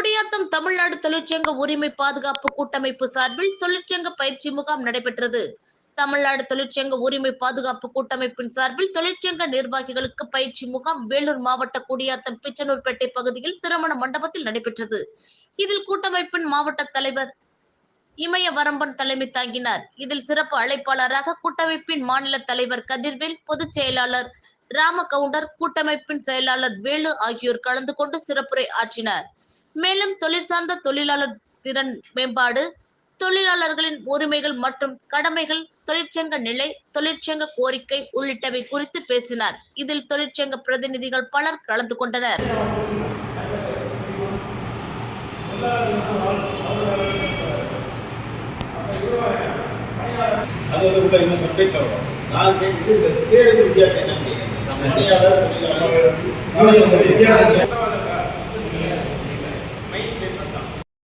குடியாத்தம் தமிழ்நாடு தொழிற்சங்க உரிமை பாதுகாப்பு கூட்டமைப்பு சார்பில் தொழிற்சங்க பயிற்சி முகாம் நடைபெற்றது. தமிழ்நாடு தொழிற்சங்க உரிமை பாதுகாப்பு கூட்டமைப்பின் சார்பில் தொழிற்சங்க நிர்வாகிகளுக்கு பயிற்சி முகாம் வேலூர் மாவட்ட குடியாத்தம் பிச்சனூர்பேட்டை பகுதியில் திருமண மண்டபத்தில் நடைபெற்றது. இதில் கூட்டமைப்பின் மாவட்ட தலைவர் இமயவரம்பன் தலைமை தாங்கினார். இதில் சிறப்பு அழைப்பாளராக கூட்டமைப்பின் மாநில தலைவர் கதிர்வேல், பொதுச் செயலாளர் ராமகவுண்டர், கூட்டமைப்பின் செயலாளர் வேலு ஆகியோர் கலந்து கொண்டு சிறப்புரை ஆற்றினார். மேலும் தொழிற்சார்ந்த தொழிலாளர் திறன் மேம்பாடு, தொழிலாளர்களின் உரிமைகள் மற்றும் கடமைகள், தொழிற்சங்க நிலை, தொழிற்சங்க கோரிக்கை உள்ளிட்டவை குறித்து பேசினார். இதில் தொழிற்சங்க பிரதிநிதிகள் பலர் கலந்து கொண்டனர். அது உள்ள இன்னும் சப்ஜெக்ட் வரும். நான் கேட்குறது இந்த தேர்வு வித்தியாசம் என்ன? பணியாளர் தொழிலாளர் வித்தியாசம்